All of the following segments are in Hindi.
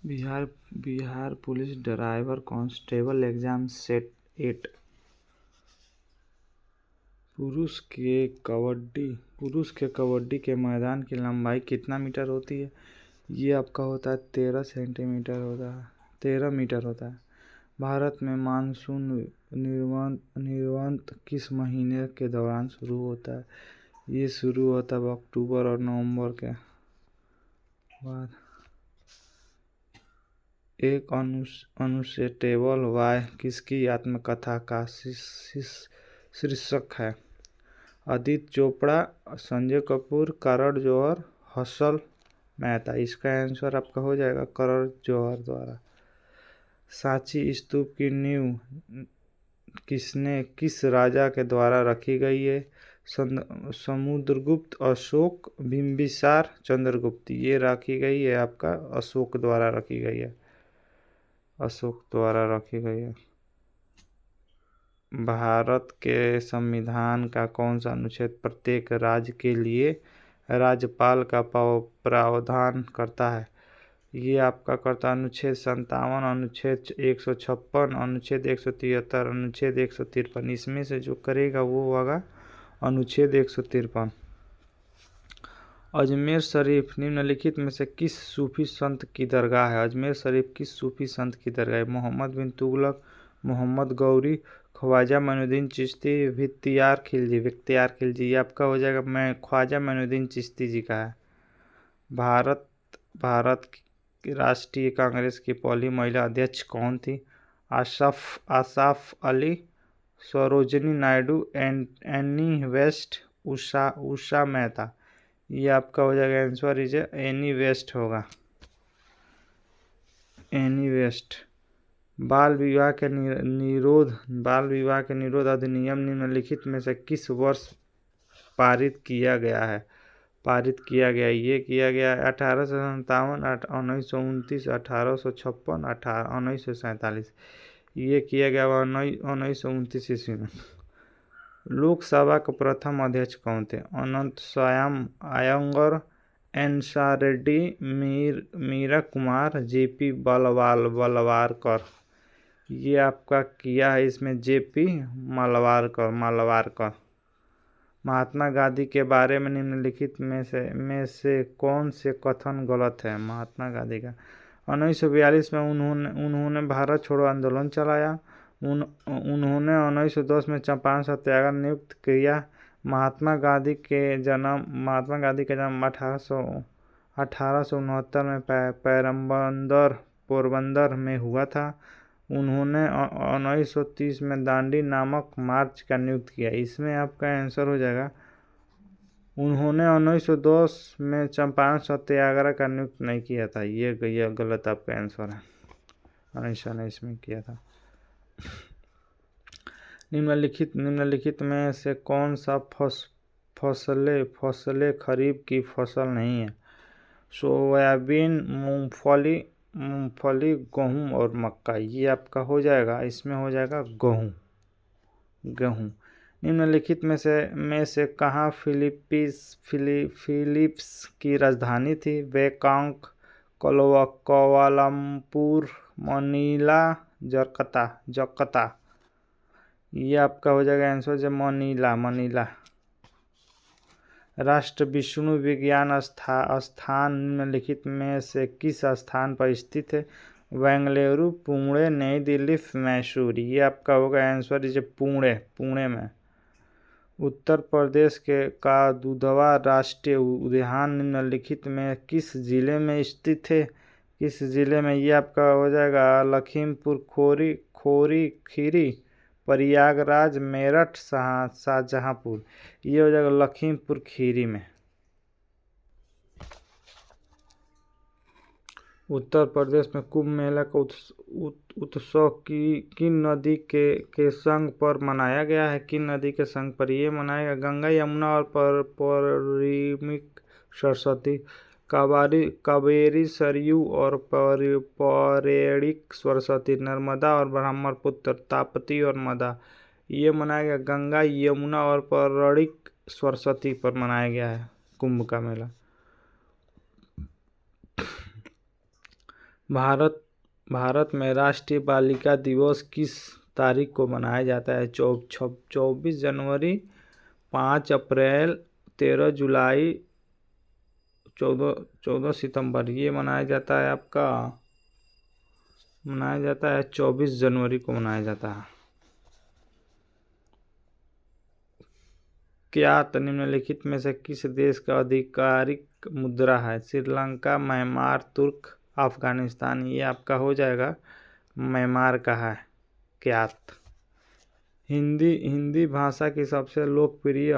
Bihar Bihar police driver constable exam set 8। पुरुष के कबड्डी के मैदान की लंबाई कितना मीटर होती है? ये आपका होता है 13 मीटर होता है। भारत में मानसून निर्वंत किस महीने के दौरान शुरू होता है? ये शुरू होता है अक्टूबर और नवंबर के बाद। एक अनस्टेबल वाय किसकी आत्मकथा का शीर्षक है? आदित्य चोपड़ा, संजय कपूर, करण जौहर, हर्षल मेहता। इसका आंसर आपका हो जाएगा करण जौहर द्वारा। सांची स्तूप की नींव किस राजा के द्वारा रखी गई है? समुद्रगुप्त, अशोक, बिंबिसार, चंद्रगुप्त। ये रखी गई है आपका अशोक द्वारा रखी गई है। अशोक द्वारा रखी गई है। भारत के संविधान का कौन सा अनुच्छेद प्रत्येक राज्य के लिए राज्यपाल का प्रावधान करता है? ये आपका करता अनुच्छेद 57, अनुच्छेद 156, अनुच्छेद 173, अनुच्छेद 153। इसमें से जो करेगा वो होगा अनुच्छेद 153। अजमेर शरीफ निम्नलिखित में से किस सूफी संत की दरगाह है? अजमेर शरीफ किस सूफी संत की दरगाह है? मोहम्मद बिन तुगलक, मोहम्मद गौरी, ख्वाजा मोइनुद्दीन चिश्ती, बख्तियार खिलजी। ये आपका हो जाएगा मैं ख्वाजा मोइनुद्दीन चिश्ती जी का है। भारत की राष्ट्रीय कांग्रेस की पहली महिला अध्यक्ष कौन थी? Asaf Ali, Sarojini Naidu, Annie West, Usha Mehta. ये आपका हो जाएगा आंसर एनी वेस्ट होगा। Annie West. बाल विवाह के निरोध अधिनियम निम्नलिखित में से किस वर्ष पारित किया गया है? ये किया गया है 1857, 1929, 1856, 1947। ये किया गया 1929 ईस्वी में। लोकसभा के प्रथम अध्यक्ष कौन थे? अनंतस्वामी अयंगर, एनसा रेड्डी, मीरा कुमार, जेपी बलवारकर। ये आपका किया है इसमें जेपी मलवारकर। महात्मा गांधी के बारे में निम्नलिखित में से कौन से कथन गलत है? महात्मा गांधी का 1942 में उन्होंने भारत छोड़ो आंदोलन चलाया। उन्होंने 1910 में चंपारण सत्याग्रह नियुक्त किया। महात्मा गांधी का जन्म 1869 में पोरबंदर में हुआ था। उन्होंने 1930 में दांडी नामक मार्च का नियुक्त किया। इसमें आपका आंसर हो जाएगा उन्होंने 1910 में चंपारण सत्याग्रह का नियुक्त नहीं किया था। ये गलत आपका आंसर है। 1919 में किया था। निम्नलिखित में से कौन सा फसलें खरीफ की फसल नहीं है? सोयाबीन, मूंगफली, गेहूं और मक्का। ये आपका हो जाएगा इसमें हो जाएगा गेहूं। निम्नलिखित में से कहाँ फिलीपींस की राजधानी थी? Bangkok, Kuala Lumpur, Manila, Jakarta. ये आपका हो जाएगा आंसर जो मनीला। राष्ट्र विष्णु विज्ञान स्थान निम्नलिखित में से किस स्थान पर स्थित है? बेंगलुरु, पुणे, नई दिल्ली, मैसूर। ये आपका होगा आंसर जो पुणे में। उत्तर प्रदेश का दुधवा राष्ट्रीय उद्यान निम्नलिखित में किस जिले में स्थित है? किस जिले में? ये आपका हो जाएगा लखीमपुर खीरी, प्रयागराज, मेरठ, शाहजहांपुर। ये हो जाएगा लखीमपुर खीरी में। उत्तर प्रदेश में कुंभ मेला का उत्सव किन नदी के संग पर मनाया गया है? किन नदी के संग पर ये मनाया गया? गंगा, यमुना और परिमिक सरस्वती, कावेरी, सरयू और पौराणिक सरस्वती, नर्मदा और ब्रह्मपुत्र, ताप्ती और मदा। ये मनाया गया गंगा, यमुना और पौराणिक सरस्वती पर मनाया गया है कुंभ का मेला। भारत भारत में राष्ट्रीय बालिका दिवस किस तारीख को मनाया जाता है? 24 जनवरी, 5 अप्रैल, 13 जुलाई, 14 सितंबर। ये मनाया जाता है 24 जनवरी को मनाया जाता है। क्या निम्नलिखित में से किस देश का आधिकारिक मुद्रा है? श्रीलंका, म्यांमार, तुर्क, अफगानिस्तान। ये आपका हो जाएगा म्यांमार का है। क्यात हिंदी भाषा की सबसे लोकप्रिय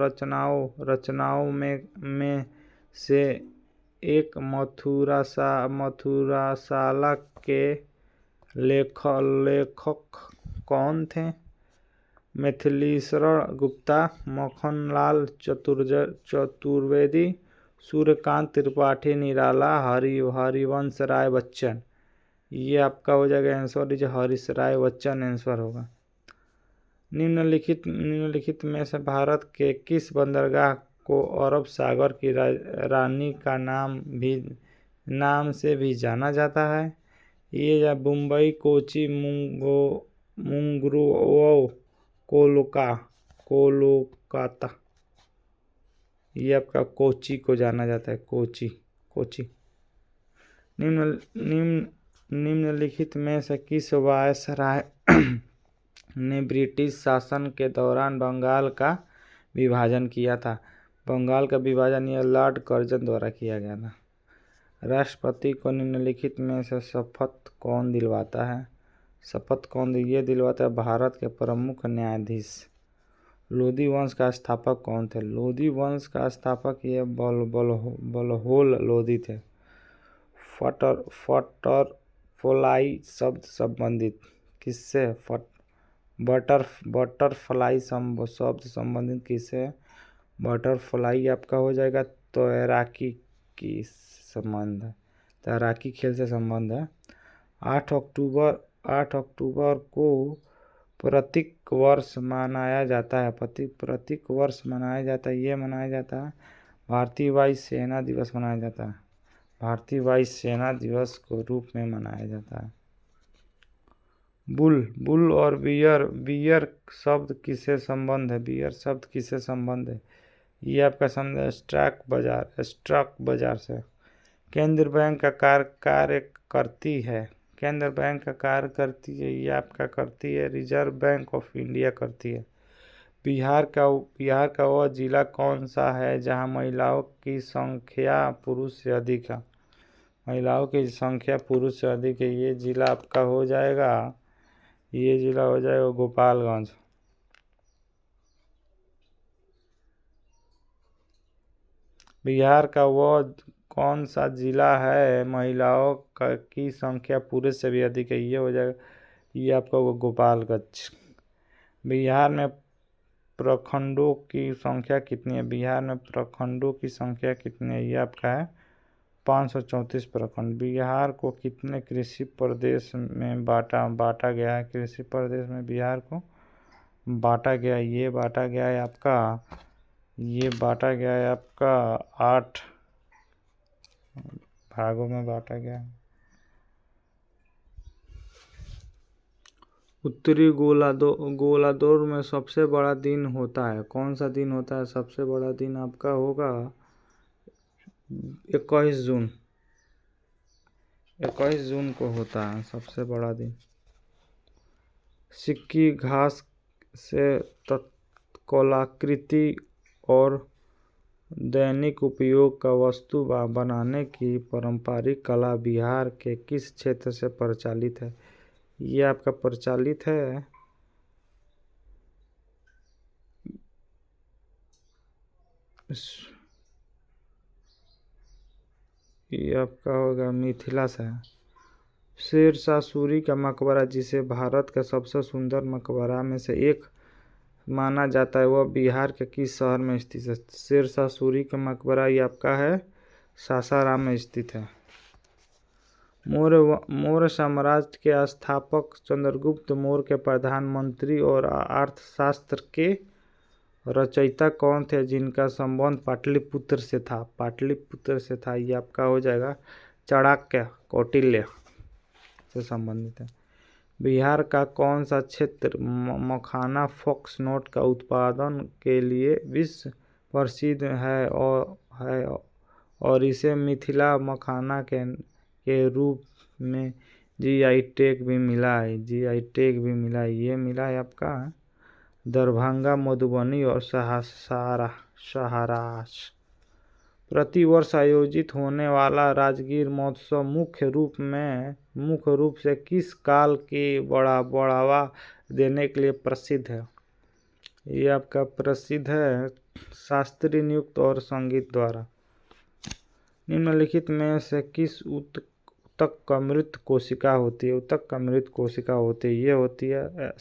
रचनाओं में से एक मथुराशाला के लेखक कौन थे? मिथिलेश्वर गुप्ता, मक्खनलाल चतुर्वेदी, सूर्यकांत त्रिपाठी निराला, हरिवंश राय बच्चन। ये आपका हो जाएगा आंसर, जो हरीश राय बच्चन आंसर होगा। निम्नलिखित में से भारत के किस बंदरगाह को अरब सागर की रानी का नाम से भी जाना जाता है? ये या मुंबई, कोची, मुंगुरु, कोलकाता। ये आपका कोची को जाना जाता है, कोची। निम्नलिखित में से किस वायसराय ने ब्रिटिश शासन के दौरान बंगाल का विभाजन किया था? बंगाल का विभाजन यह लॉर्ड कर्जन द्वारा किया गया था। राष्ट्रपति को निम्नलिखित में से शपथ कौन दिलवाता है? ये दिलवाता है भारत के प्रमुख न्यायाधीश। लोधी वंश का स्थापक कौन थे? लोधी वंश का स्थापक ये बलहोल लोधी थे। बटरफ्लाई शब्द संबंधित किससे? बटरफ्लाई शब्द संबंधित किससे? बटरफ्लाई आपका हो जाएगा तैराकी की संबंध है, तैराकी खेल से संबंध है। 8 अक्टूबर को प्रत्येक वर्ष मनाया जाता है। ये मनाया जाता है भारतीय वायु सेना दिवस मनाया जाता है। भारतीय वायु सेना दिवस को रूप में मनाया जाता है। बुल और बियर शब्द किससे संबंध है? ये आपका संबंध है स्टॉक बाजार से। केंद्रीय बैंक का कार्य करती है। ये आपका करती है रिजर्व बैंक ऑफ इंडिया करती है। बिहार का वह जिला कौन सा है जहां महिलाओं की संख्या पुरुष से अधिक है? ये जिला आपका हो जाएगा गोपालगंज। बिहार का वह कौन सा जिला है महिलाओं की संख्या पुरुष से भी अधिक है? ये हो जाएगा, ये आपका गोपालगंज। बिहार में प्रखंडों की संख्या कितनी है? ये आपका है 534 प्रखंड। बिहार को कितने कृषि प्रदेश में बांटा गया है? कृषि प्रदेश में बिहार को बांटा गया है आपका 8 भागों में बांटा गया है। उत्तरी गोलार्ध में सबसे बड़ा दिन होता है। कौन सा दिन होता है? सबसे बड़ा दिन आपका होगा 21 जून को होता है सबसे बड़ा दिन। सिक्की घास से कलाकृति और दैनिक उपयोग का वस्तु बनाने की पारंपरिक कला बिहार के किस क्षेत्र से प्रचलित है? ये आपका प्रचलित है ये आपका होगा मिथिला से। शेरशाह सूरी का मकबरा, जिसे भारत का सबसे सुंदर मकबरा में से एक माना जाता है, वह बिहार के किस शहर में स्थित है? शेरशाह सूरी का मकबरा ये आपका है सासाराम में स्थित है। मौर्य साम्राज्य के स्थापक चंद्रगुप्त मौर्य के प्रधानमंत्री और अर्थशास्त्र के रचयिता कौन थे जिनका संबंध पाटलिपुत्र से था? ये आपका हो जाएगा चाणक्य कौटिल्य से संबंधित है। बिहार का कौन सा क्षेत्र मखाना फॉक्सनोट का उत्पादन के लिए विश्व प्रसिद्ध है और इसे मिथिला मखाना के रूप में जीआई टैग भी मिला है। ये मिला है आपका दरभंगा, मधुबनी और सहारास। प्रतिवर्ष आयोजित होने वाला राजगीर महोत्सव मुख्य रूप से किस काल की बढ़ावा देने के लिए प्रसिद्ध है? ये आपका प्रसिद्ध है शास्त्रीय नृत्य और संगीत द्वारा। निम्नलिखित में से किस ऊतक का मृत कोशिका होती है? ऊतक का मृत कोशिका होती है, ये होती है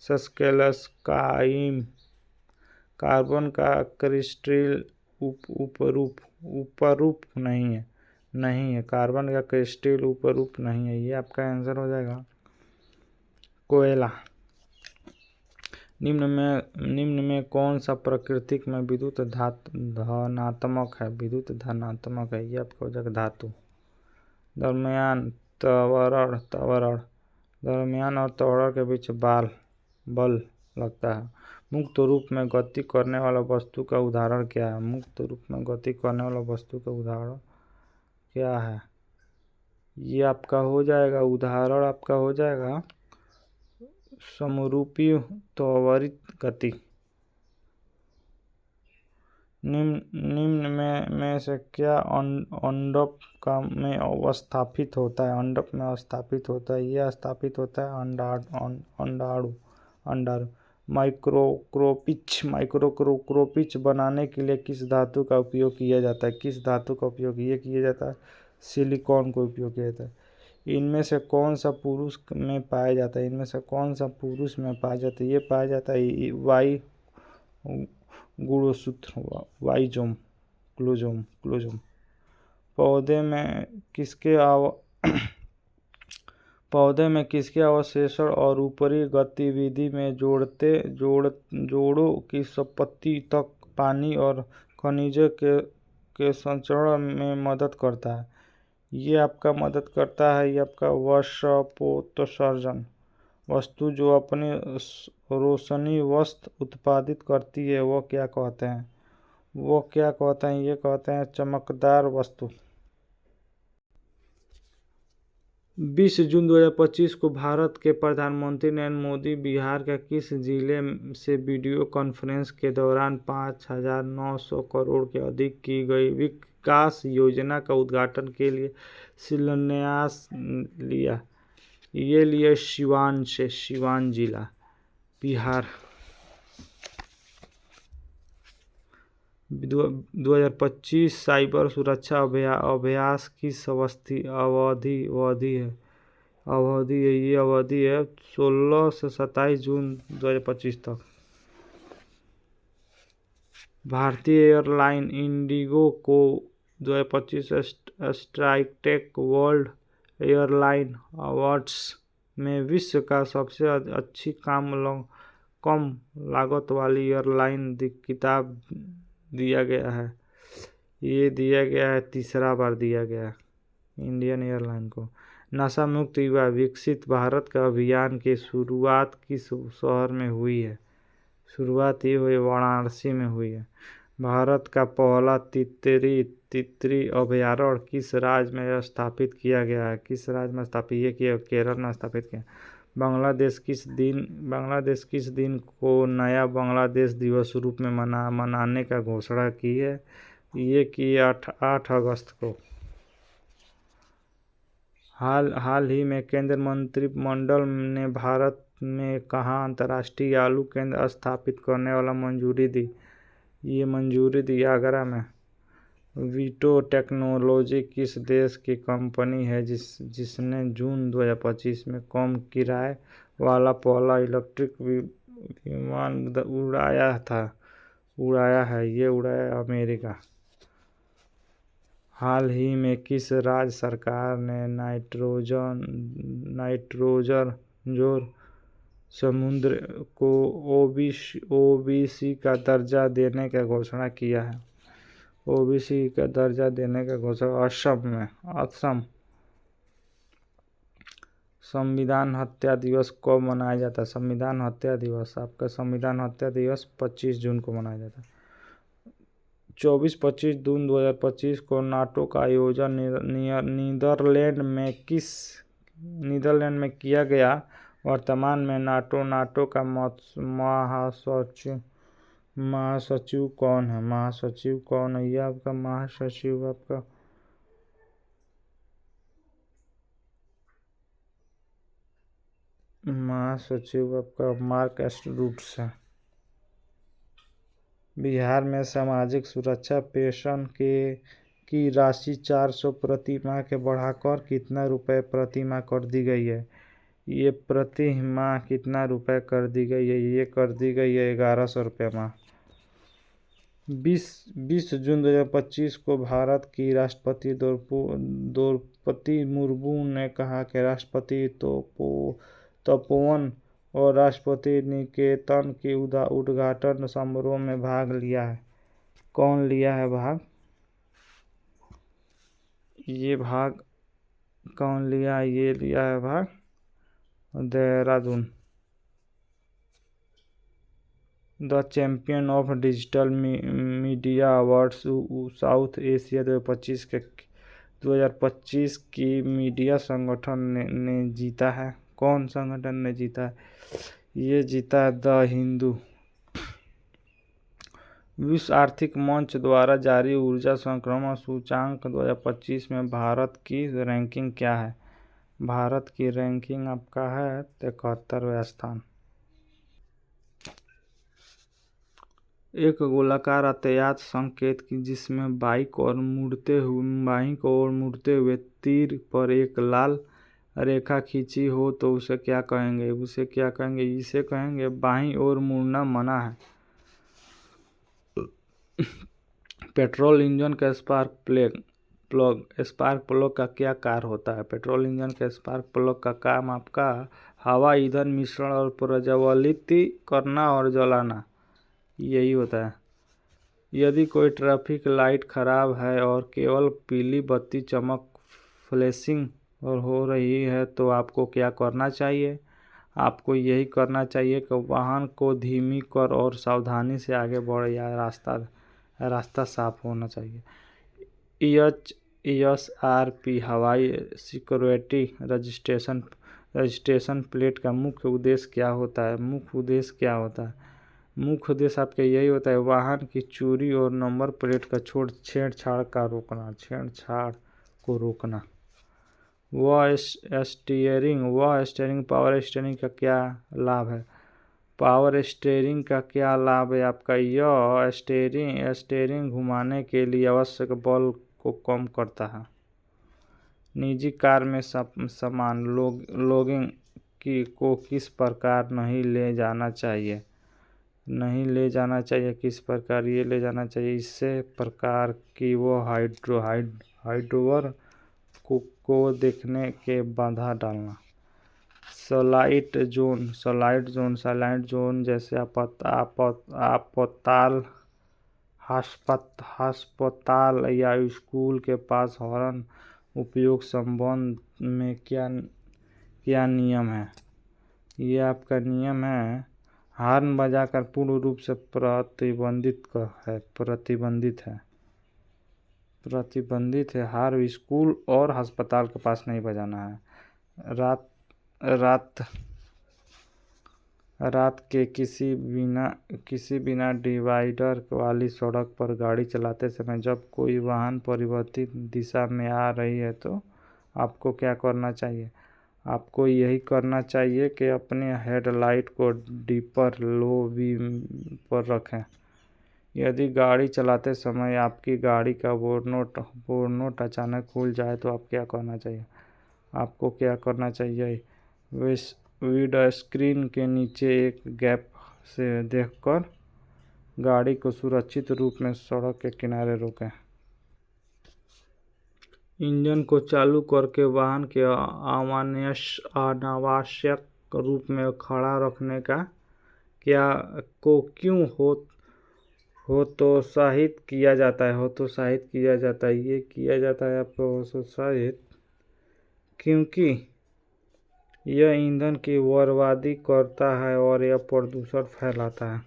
सस्केलस काइम। कार्बन का क्रिस्टल उपरूप नहीं है, कार्बन का क्रिस्टल उपरूप नहीं है, ये आपका आंसर हो जाएगा कोयला। निम्न में कौन सा प्राकृतिक में विद्युत धनात्मक है? विद्युत धनात्मक है, ये आपका हो जाएगा धातु। दरमियान और त्वरण के बीच बल लगता है। मुक्त रूप में गति करने वाला वस्तु का उदाहरण क्या है? मुक्त रूप में गति करने वाला वस्तु का उदाहरण क्या है? ये आपका हो जाएगा उदाहरण आपका हो जाएगा समरूपी त्वरित गति। निम्न में से क्या अंडप में अवस्थापित होता है? अंडप में अवस्थापित होता है, यह स्थापित होता है अंडाणु। माइक्रोक्रोपिच बनाने के लिए किस धातु का उपयोग किया जाता है? किस धातु का उपयोग ये किया जाता है? सिलिकॉन का उपयोग किया जाता है। इनमें से कौन सा पुरुष में पाया जाता है? ये पाया जाता है वाई गुणसूत्र, वाइजोम क्लोजोम। पौधे में किसके अवशेषण और ऊपरी गतिविधि में जोड़ों की संपत्ति तक पानी और खनिजों के संचरण में मदद करता है? ये आपका मदद करता है, ये आपका वस्पोत्सर्जन। वस्तु जो अपनी रोशनी वस्तु उत्पादित करती है वो क्या कहते हैं? ये कहते हैं चमकदार वस्तु। 20 जून 2025 को भारत के प्रधानमंत्री नरेंद्र मोदी बिहार के किस जिले से वीडियो कॉन्फ्रेंस के दौरान 5,900 करोड़ के अधिक की गई विकास योजना का उद्घाटन के लिए शिलान्यास लिया? ये लिए सिवान जिला, बिहार। 2025 साइबर सुरक्षा अभ्यास किस अवधि है? ये अवधि है 16 से 27 जून 2025 तक। भारतीय एयरलाइन इंडिगो को 2025 स्काईटेक वर्ल्ड एयरलाइन अवार्ड्स में विश्व का सबसे अच्छी कम लागत वाली एयरलाइन खिताब दिया गया है। ये दिया गया है, तीसरा बार दिया गया है इंडियन एयरलाइन को। नशा मुक्त युवा विकसित भारत का अभियान की शुरुआत किस शहर में हुई है? शुरुआत ये हुई वाराणसी में हुई है। भारत का पहला तितली अभयारण्य किस राज्य में स्थापित किया गया है? किस राज्य में स्थापित ये किया? केरल में स्थापित किया। बांग्लादेश किस दिन को नया बांग्लादेश दिवस रूप में मनाने का घोषणा की है? ये की 8 अगस्त को। हाल ही में केंद्रीय मंत्रिमंडल ने भारत में कहाँ अंतर्राष्ट्रीय आलू केंद्र स्थापित करने वाला मंजूरी दी? ये मंजूरी दी आगरा में। वीटो टेक्नोलॉजी किस देश की कंपनी है जिसने जून 2025 में कम किराए वाला पहला इलेक्ट्रिक विमान उड़ाया है? ये उड़ाया अमेरिका। हाल ही में किस राज्य सरकार ने नाइट्रोजन समुद्र को ओबीसी का दर्जा देने का घोषणा किया है? ओबीसी का दर्जा देने का घोषणा असम। संविधान हत्या दिवस कब मनाया जाता है? संविधान हत्या दिवस आपका संविधान हत्या दिवस 25 जून को मनाया जाता है। 24-25 जून 2025 को नाटो का आयोजन नीदरलैंड में किया गया। वर्तमान में नाटो का महासचिव कौन है? महासचिव कौन है? ये आपका महासचिव आपका मार्क रूट्स है। बिहार में सामाजिक सुरक्षा पेंशन की राशि 400 प्रति माह के बढ़ाकर कितना रुपए प्रति माह कर दी गई है? ये प्रति माह कितना रुपए कर दी गई है? ये कर दी गई है 1100 रुपये माह। 20 जून 2025 को भारत की राष्ट्रपति द्रौपदी मुर्मू ने कहा कि राष्ट्रपति तपोवन और राष्ट्रपति निकेतन के उद्घाटन समारोह में भाग लिया है। कौन लिया है भाग? ये भाग कौन लिया? ये लिया है भाग Dehradun. The champion of digital media awards south Asia 2025 की मीडिया संगठन ने जीता है। कौन संगठन ने जीता है? ये जीता है द हिंदू। विश्व आर्थिक मंच द्वारा जारी ऊर्जा संक्रमण सूचांक 2025 में भारत की रैंकिंग क्या है? भारत की रैंकिंग आपका है 73वें स्थान। एक गोलाकार अज्ञात संकेत की जिसमें बाईं ओर मुड़ते हुए तीर पर एक लाल रेखा खींची हो तो उसे क्या कहेंगे? इसे कहेंगे बाईं ओर मुड़ना मना है। पेट्रोल इंजन का स्पार्क प्लग का क्या कार्य होता है? पेट्रोल इंजन के स्पार्क प्लग का काम आपका हवा ईंधन मिश्रण और प्रज्वलित करना और जलाना, यही होता है। यदि कोई ट्रैफिक लाइट खराब है और केवल पीली बत्ती चमक फ्लैशिंग और हो रही है तो आपको क्या करना चाहिए? आपको यही करना चाहिए कि वाहन को धीमी कर और सावधानी से आगे बढ़े या रास्ता साफ होना चाहिए। ESRP हवाई सिक्योरिटी रजिस्ट्रेशन प्लेट का मुख्य उद्देश्य क्या होता है? मुख्य उद्देश्य आपका यही होता है वाहन की चोरी और नंबर प्लेट का छेड़छाड़ को रोकना। वह स्टीयरिंग पावर स्टीयरिंग का क्या लाभ है? पावर स्टीयरिंग का क्या लाभ है आपका? यह स्टीयरिंग घुमाने के लिए आवश्यक बल को कम करता है। निजी कार में सामान लोडिंग को किस प्रकार नहीं ले जाना चाहिए? किस प्रकार ये ले जाना चाहिए? इससे प्रकार की वो हाइड्रोवर को देखने के बाधा डालना। सलाइट जोन जैसे अस्पताल या स्कूल के पास हॉर्न उपयोग संबंध में क्या नियम है? ये आपका नियम है हॉर्न बजाकर पूर्ण रूप से प्रतिबंधित है। हॉर्न स्कूल और अस्पताल के पास नहीं बजाना है। रात के किसी बिना डिवाइडर वाली सड़क पर गाड़ी चलाते समय जब कोई वाहन परिवर्तित दिशा में आ रही है तो आपको क्या करना चाहिए? आपको यही करना चाहिए कि अपने हेडलाइट को डीपर लो बीम पर रखें। यदि गाड़ी चलाते समय आपकी गाड़ी का बोनट अचानक खुल जाए तो आप क्या करना चाहिए? आपको क्या करना चाहिए? विंड स्क्रीन के नीचे एक गैप से देखकर गाड़ी को सुरक्षित रूप में सड़क के किनारे रोकें। इंजन को चालू करके वाहन के अनावश्यक रूप में खड़ा रखने का क्यों हतोत्साहित किया जाता है, हतोत्साहित किया जाता है। ये किया जाता है आपको हतोत्साहित क्योंकि यह ईंधन की बर्बादी करता है और यह प्रदूषण फैलाता है।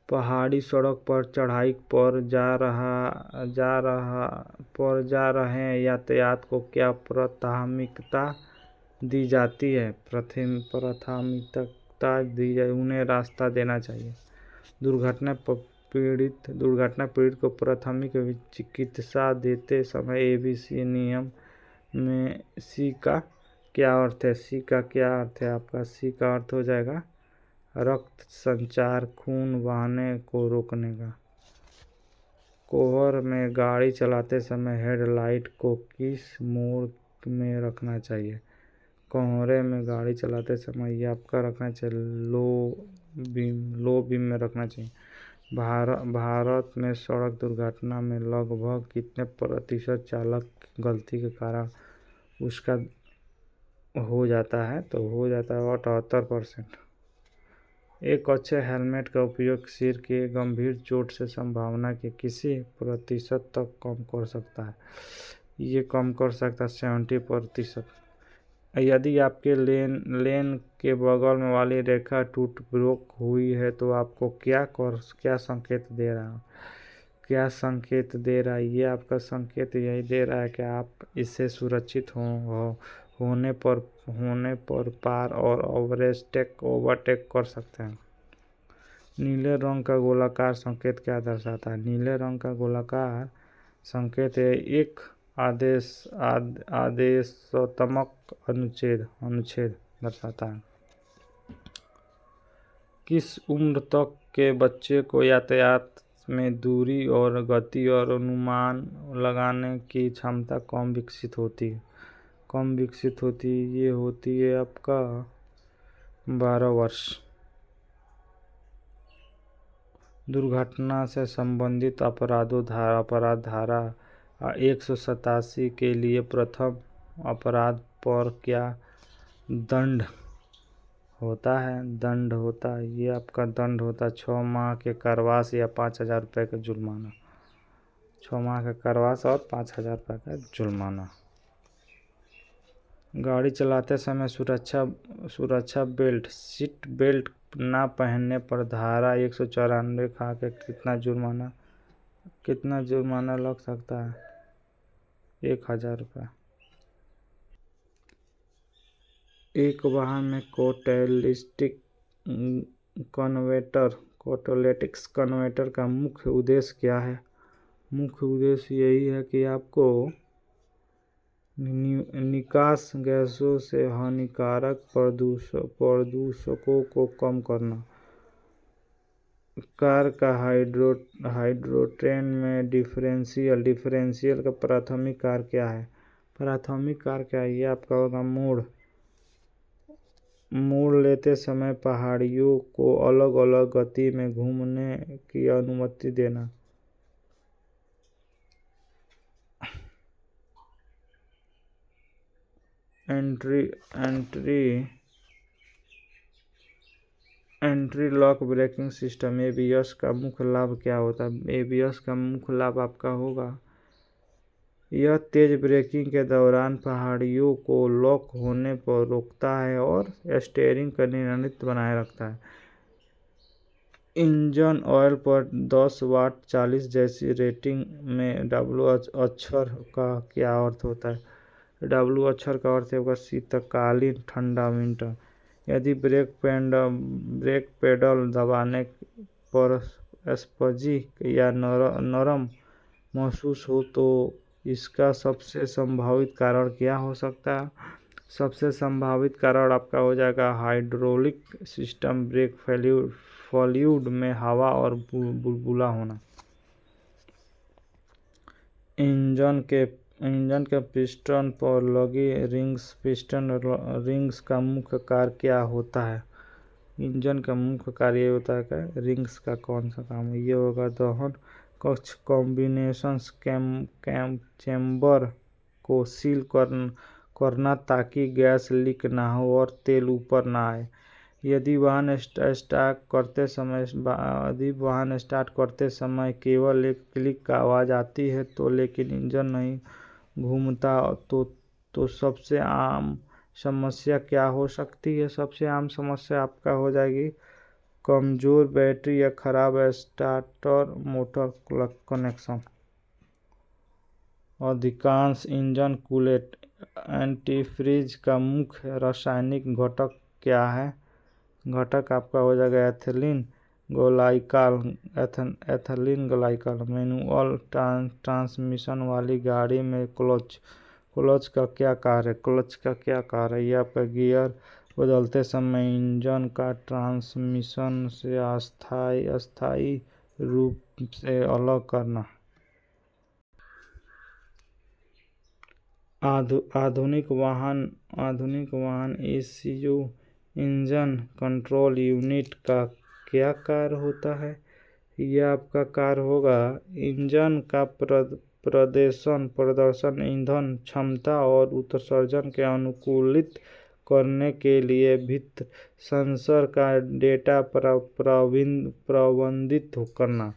पहाड़ी सड़क पर चढ़ाई पर जा रहे यातायात को क्या प्राथमिकता दी जाती है? प्राथमिकता दी जाए, उन्हें रास्ता देना चाहिए। दुर्घटना पीड़ित को प्राथमिक चिकित्सा देते समय ABC नियम में सी का क्या अर्थ है? सी का क्या अर्थ है आपका? सी का अर्थ हो जाएगा रक्त संचार, खून बहने को रोकने का। कोहरे में गाड़ी चलाते समय हेडलाइट को किस मोड में रखना चाहिए? कोहरे में गाड़ी चलाते समय ये आपका रखना चाहिए लो बीम में रखना चाहिए। भारत में सड़क दुर्घटना में लगभग कितने प्रतिशत चालक गलती के कारण उसका हो जाता है? तो हो जाता है 78%। एक अच्छे हेलमेट का उपयोग सिर के गंभीर चोट से संभावना के किसी प्रतिशत तक कम कर सकता है? ये कम कर सकता है 70%। यदि आपके लेन के बगल में वाली रेखा ब्रेक हुई है तो आपको क्या संकेत दे रहा है? क्या संकेत दे रहा है? ये आपका संकेत यही दे रहा है कि आप इससे सुरक्षित होने पर पार और ओवरटेक कर सकते हैं। नीले रंग का गोलाकार संकेत क्या दर्शाता है? नीले रंग का गोलाकार संकेत एक आदेशात्मक अनुच्छेद दर्शाता है। किस उम्र तक के बच्चे को यातायात में दूरी और गति और अनुमान लगाने की क्षमता कम विकसित होती है? ये होती है आपका 12 वर्ष। दुर्घटना से संबंधित अपराध धारा 187 के लिए प्रथम अपराध पर क्या दंड होता है? ये आपका दंड होता है 6 माह के कारावास या 5,000 रुपये का जुर्माना। 6 माह का कारावास और 5,000 रुपये का जुर्माना। गाड़ी चलाते समय सुरक्षा बेल्ट, सीट बेल्ट ना पहनने पर धारा 194 खा के कितना जुर्माना लग सकता है? 1,000 रुपये। एक वाहन में कैटालिटिक्स कन्वर्टर का मुख्य उद्देश्य क्या है? मुख्य उद्देश्य यही है कि आपको निकास गैसों से हानिकारक प्रदूषकों को कम करना। कार का हाइड्रोट्रेन में डिफरेंशियल का प्राथमिक कार्य क्या है? ये आपका होगा मोड़ लेते समय पहाड़ियों को अलग अलग गति में घूमने की अनुमति देना। Entry lock braking system ABS का मुख्य लाभ क्या होता है? ABS का मुख्य लाभ आपका होगा यह तेज ब्रेकिंग के दौरान पहाड़ियों को लॉक होने पर रोकता है और स्टीयरिंग का नियंत्रण बनाए रखता है। इंजन ऑयल पर 10 वाट 40 जैसी रेटिंग में W अक्षर का क्या अर्थ होता है? W अक्षर का अर्थ है शीतकालीन ठंडा विंटर। यदि ब्रेक पेडल दबाने पर स्पंजी या नरम महसूस हो तो इसका सबसे संभावित कारण क्या हो सकता है? सबसे संभावित कारण आपका हो जाएगा हाइड्रोलिक सिस्टम ब्रेक फ्लूइड में हवा और बुलबुला होना। इंजन के पिस्टन पर लगी रिंग्स का मुख्य कार्य क्या होता है? इंजन का मुख्य कार्य होता है क्या? रिंग्स का कौन सा काम है? ये होगा दहन कक्ष कॉम्बिनेशन चैम्बर को सील करना ताकि गैस लीक ना हो और तेल ऊपर ना आए। यदि वाहन स्टार्ट करते समय केवल एक क्लिक का आवाज़ आती है तो लेकिन इंजन नहीं घूमता तो सबसे आम समस्या क्या हो सकती है? सबसे आम समस्या आपका हो जाएगी कमज़ोर बैटरी या ख़राब स्टार्टर मोटर कनेक्शन। अधिकांश इंजन कूलेंट एंटीफ्रीज का मुख्य रासायनिक घटक क्या है? घटक आपका हो जाएगा एथिलीन ग्लाइकॉल। मैनुअल ट्रांसमिशन वाली गाड़ी में क्लच का क्या कार्य है? ये आपका गियर बदलते समय इंजन का ट्रांसमिशन से अस्थायी रूप से अलग करना। आधुनिक वाहन ECU इंजन कंट्रोल यूनिट का क्या कार्य होता है? यह आपका कार्य होगा इंजन का प्रदर्शन ईंधन क्षमता और उत्सर्जन के अनुकूलित करने के लिए विभिन्न सेंसर का डेटा प्रबंधित करना।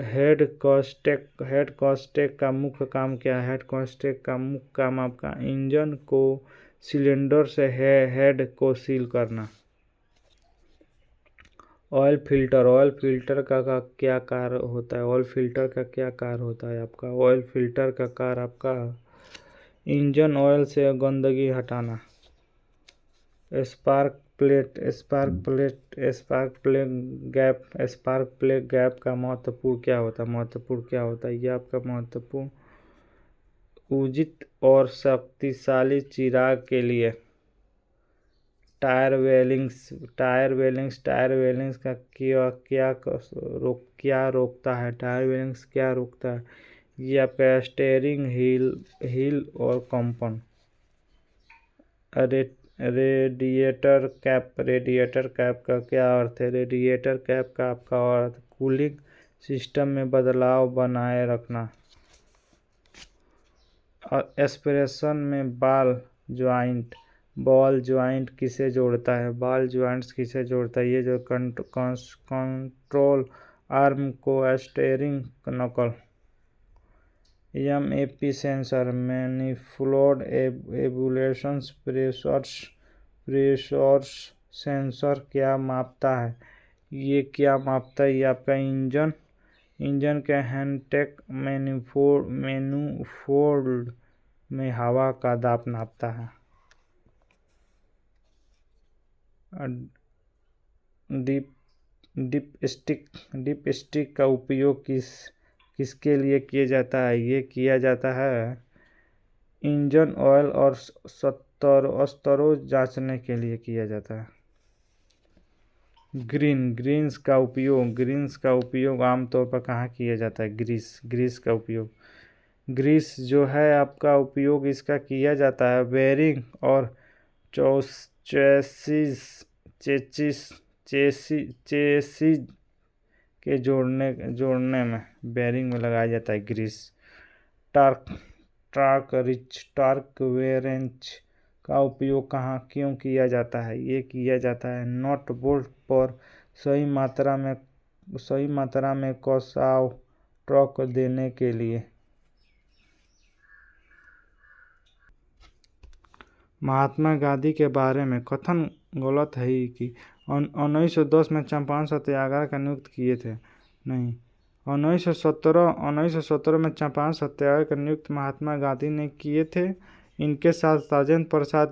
हेड कॉस्टेक का मुख्य काम क्या है? हेड कॉस्टेक का मुख्य काम आपका इंजन को सिलेंडर से हेड को सील करना। ऑयल फिल्टर का क्या कार्य होता है? ऑयल फिल्टर का क्या कार्य होता है आपका? ऑयल फिल्टर का कार्य आपका इंजन ऑयल से गंदगी हटाना। स्पार्क प्लग गैप का महत्वपूर्ण क्या होता है? यह आपका महत्वपूर्ण उचित और शक्तिशाली चिराग के लिए टायर वेलिंग्स का क्या रोकता है? टायर वेलिंग्स क्या रोकता है? ये आपका स्टीयरिंग हिल और कंपन। रेडिएटर कैप का क्या अर्थ है? रेडिएटर कैप का आपका अर्थ कूलिंग सिस्टम में बदलाव बनाए रखना। एस्पिरेशन में बॉल ज्वाइंट किसे जोड़ता है? बॉल ज्वाइंट्स किसे जोड़ता है? ये जो कंट्रोल आर्म को स्टीयरिंग नकल। MAP sensor manifold evolution pressure sensor क्या मापता है? ये आपका इंजन के हैंडटेक मैनिफोल्ड में हवा का दाब नापता है। डिप स्टिक का उपयोग किसके लिए किया जाता है? ये किया जाता है इंजन ऑयल और स्तरों जांचने के लिए किया जाता है। ग्रीस का उपयोग आमतौर पर कहाँ किया जाता है? ग्रीस का उपयोग ग्रीस जो है आपका उपयोग इसका किया जाता है बेरिंग और चेसिस के जोड़ने में बेरिंग में लगाया जाता है ग्रीस। टॉर्क रेंच का उपयोग क्यों किया जाता है? ये किया जाता है नट बोल्ट पर सही मात्रा में कसाव टॉर्क देने के लिए। महात्मा गांधी के बारे में कथन गलत है कि 1910 में चंपारण सत्याग्रह का नियुक्त किए थे। नहीं, 1917 में चंपारण सत्याग्रह का नियुक्त महात्मा गांधी ने किए थे। इनके साथ राजेंद्र प्रसाद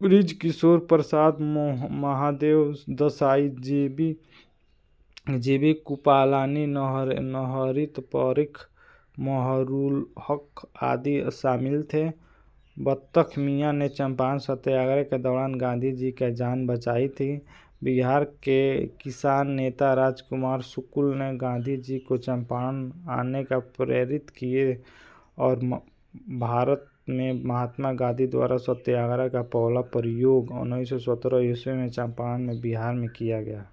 ब्रिज किशोर प्रसाद महादेव देसाई जीबी कुपालानी नहरित परीख महरुल हक आदि शामिल थे। बत्तख मियाँ ने चंपारण सत्याग्रह के दौरान गांधी जी की जान बचाई थी। बिहार के किसान नेता राजकुमार शुक्ल ने गांधी जी को चंपारण आने का प्रेरित किए और भारत में महात्मा गांधी द्वारा सत्याग्रह का पहला प्रयोग 1917 ईस्वी में चंपारण में बिहार में किया गया।